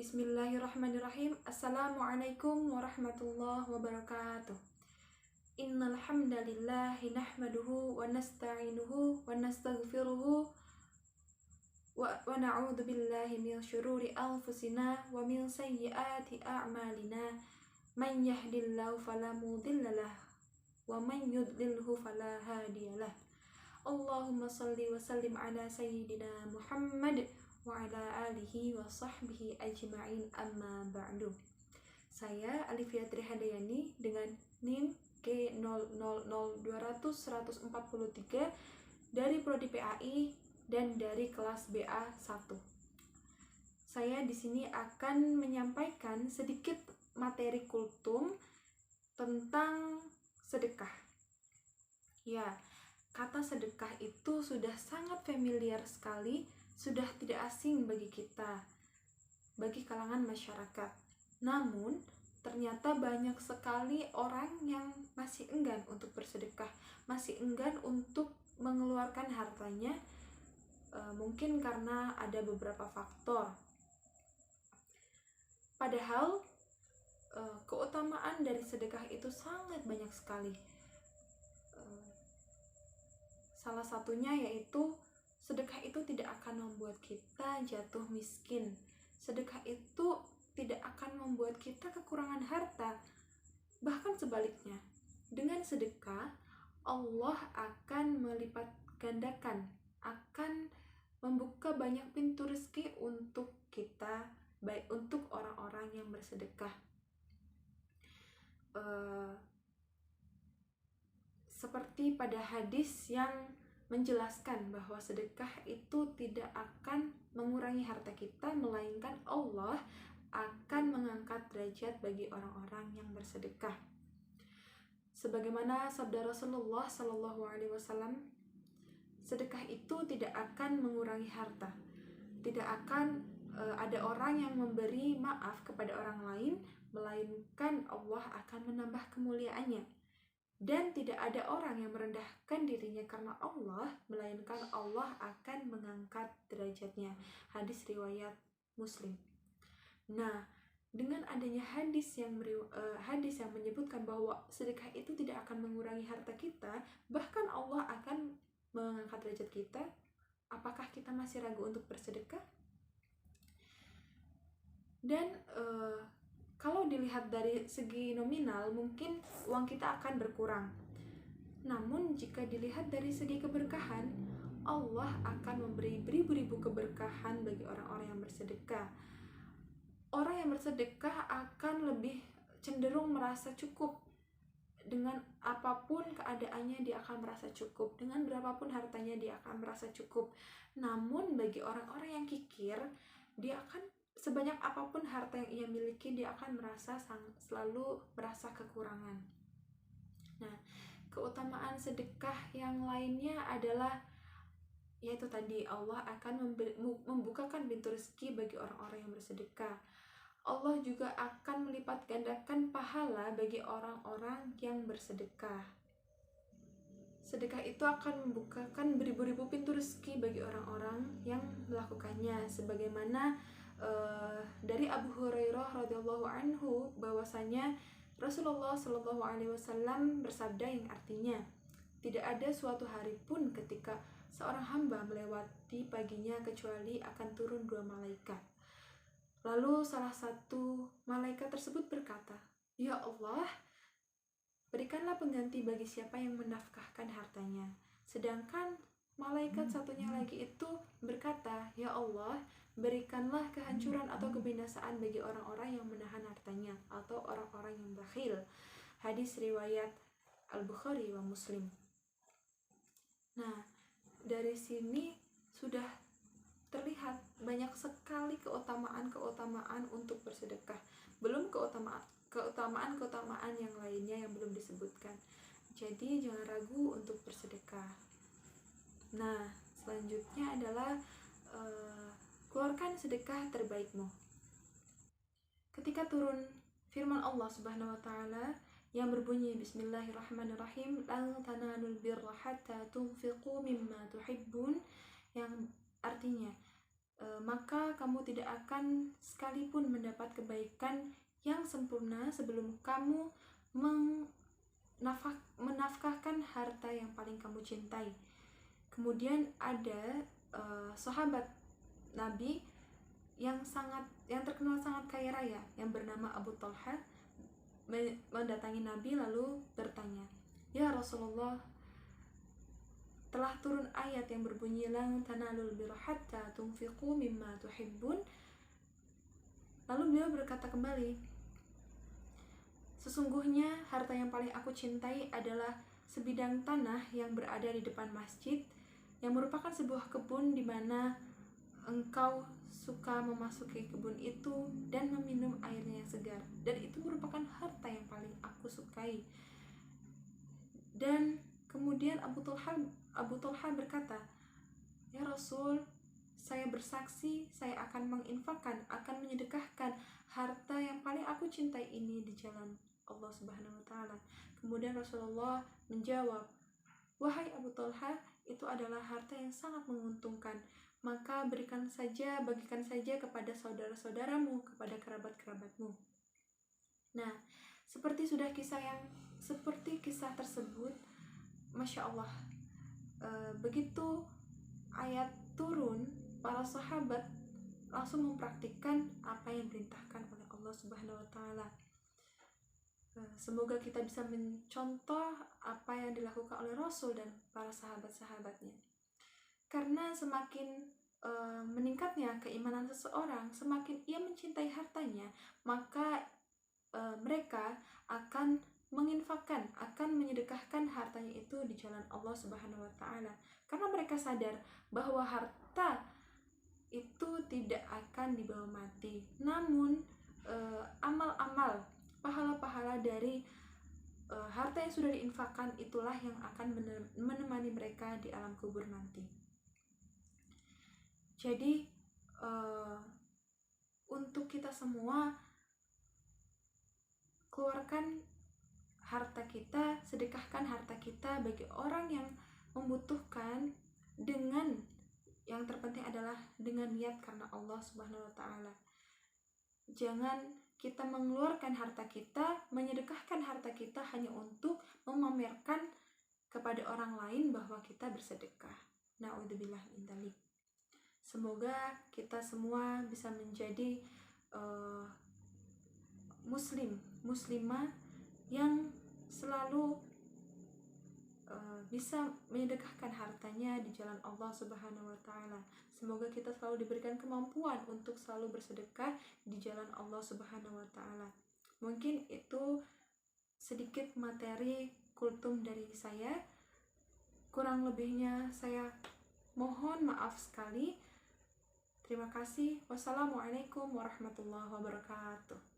Bismillahirrahmanirrahim. Assalamualaikum warahmatullahi wabarakatuh. Innal hamdalillahi nahmaduhu wa nasta'inuhu wa nastaghfiruhu wa na'udzu billahi min syururi anfusina wa min sayyiati a'malina. Man yahdihillahu fala mudhillalah wa man yudlilhu fala hadiyalah. Allahumma shalli wa sallim ala sayyidina Muhammad wa ala alihi wa sahbihi ajma'in, amma ba'du. Saya Alifia Trihadayani dengan NIM K000200-143 dari Prodi PAI dan dari kelas BA1. Saya di sini akan menyampaikan sedikit materi kultum tentang sedekah. Ya, kata sedekah itu sudah sangat familiar sekali, sudah tidak asing bagi kita, bagi kalangan masyarakat. Namun, ternyata banyak sekali orang yang masih enggan untuk bersedekah, masih enggan untuk mengeluarkan hartanya, mungkin karena ada beberapa faktor. Padahal, keutamaan dari sedekah itu sangat banyak sekali. Salah satunya yaitu sedekah itu tidak akan membuat kita jatuh miskin. Sedekah itu tidak akan membuat kita kekurangan harta. Bahkan sebaliknya, dengan sedekah Allah akan melipat gandakan, akan membuka banyak pintu rezeki untuk kita, baik untuk orang-orang yang bersedekah. Seperti pada hadis yang menjelaskan bahwa sedekah itu tidak akan mengurangi harta kita, melainkan Allah akan mengangkat derajat bagi orang-orang yang bersedekah. Sebagaimana sabda Rasulullah SAW, sedekah itu tidak akan mengurangi harta. Tidak akan ada orang yang memberi maaf kepada orang lain, melainkan Allah akan menambah kemuliaannya. Dan tidak ada orang yang merendahkan dirinya karena Allah, melainkan Allah akan mengangkat derajatnya. Hadis riwayat Muslim. Nah, dengan adanya hadis yang menyebutkan bahwa sedekah itu tidak akan mengurangi harta kita, bahkan Allah akan mengangkat derajat kita, apakah kita masih ragu untuk bersedekah? Dan kalau dilihat dari segi nominal, mungkin uang kita akan berkurang. Namun jika dilihat dari segi keberkahan, Allah akan memberi beribu-ribu keberkahan bagi orang-orang yang bersedekah. Orang yang bersedekah akan lebih cenderung merasa cukup. Dengan apapun keadaannya dia akan merasa cukup. Dengan berapapun hartanya dia akan merasa cukup. Namun bagi orang-orang yang kikir, dia akan sebanyak apapun harta yang ia miliki, dia akan selalu merasa kekurangan. Nah, keutamaan sedekah yang lainnya adalah yaitu tadi Allah akan membukakan pintu rezeki bagi orang-orang yang bersedekah. Allah juga akan melipat gandakan pahala bagi orang-orang yang bersedekah. Sedekah itu akan membukakan beribu-ribu pintu rezeki bagi orang-orang yang melakukannya, sebagaimana dari Abu Hurairah radhiyallahu anhu bahwasanya Rasulullah shallallahu alaihi wasallam bersabda yang artinya, tidak ada suatu hari pun ketika seorang hamba melewati paginya kecuali akan turun 2 malaikat. Lalu salah satu malaikat tersebut berkata, "Ya Allah, berikanlah pengganti bagi siapa yang menafkahkan hartanya." Sedangkan malaikat satunya lagi itu berkata, "Ya Allah, berikanlah kehancuran atau kebinasaan bagi orang-orang yang menahan hartanya atau orang-orang yang bakhil." Hadis riwayat Al-Bukhari wa Muslim. Nah, dari sini sudah terlihat banyak sekali keutamaan untuk bersedekah. Belum keutamaan yang lainnya yang belum disebutkan. Jadi jangan ragu untuk bersedekah. Nah, selanjutnya adalah keluarkan sedekah terbaikmu. Ketika turun firman Allah Subhanahu wa taala yang berbunyi Bismillahirrahmanirrahim, lan tanalul birra hatta tunfiqu mimma tuhibbun, yang artinya maka kamu tidak akan sekalipun mendapat kebaikan yang sempurna sebelum kamu menafkahkan harta yang paling kamu cintai. Kemudian ada sahabat Nabi yang terkenal sangat kaya raya yang bernama Abu Talha mendatangi Nabi lalu bertanya, "Ya Rasulullah, telah turun ayat yang berbunyi lan tanalul birra hatta tunfiqu mimma tuhibbun." Lalu beliau berkata kembali, "Sesungguhnya harta yang paling aku cintai adalah sebidang tanah yang berada di depan masjid, yang merupakan sebuah kebun di mana engkau suka memasuki kebun itu dan meminum airnya yang segar, dan itu merupakan harta yang paling aku sukai." Dan kemudian Abu Talha berkata, "Ya Rasul, saya bersaksi saya akan menginfakkan, akan menyedekahkan harta yang paling aku cintai ini di jalan Allah Subhanahu wa taala." Kemudian Rasulullah menjawab, "Wahai Abu Talha, itu adalah harta yang sangat menguntungkan, maka bagikan saja kepada saudara-saudaramu, kepada kerabat-kerabatmu." Nah, seperti kisah tersebut, Masya Allah, begitu ayat turun, para sahabat langsung mempraktikkan apa yang diperintahkan oleh Allah Subhanahu wa taala. Semoga kita bisa mencontoh apa yang dilakukan oleh Rasul dan para sahabat-sahabatnya. Karena semakin meningkatnya keimanan seseorang, semakin ia mencintai hartanya, maka mereka akan menginfakkan, akan menyedekahkan hartanya itu di jalan Allah Subhanahu wa taala. Karena mereka sadar bahwa harta itu tidak akan dibawa mati. Namun amal-amal, pahala-pahala dari harta yang sudah diinfakkan itulah yang akan menemani mereka di alam kubur nanti. Jadi untuk kita semua, keluarkan harta kita, sedekahkan harta kita bagi orang yang membutuhkan, dengan yang terpenting adalah dengan niat karena Allah Subhanahu wa taala. Jangan kita mengeluarkan harta kita, menyedekahkan harta kita hanya untuk memamerkan kepada orang lain bahwa kita bersedekah. Na'udzubillah min dzalik. Semoga kita semua bisa menjadi muslimah yang selalu bisa menyedekahkan hartanya di jalan Allah Subhanahu wa taala. Semoga kita selalu diberikan kemampuan untuk selalu bersedekah di jalan Allah Subhanahu wa taala. Mungkin itu sedikit materi kultum dari saya. Kurang lebihnya saya mohon maaf sekali. Terima kasih. Wassalamualaikum warahmatullahi wabarakatuh.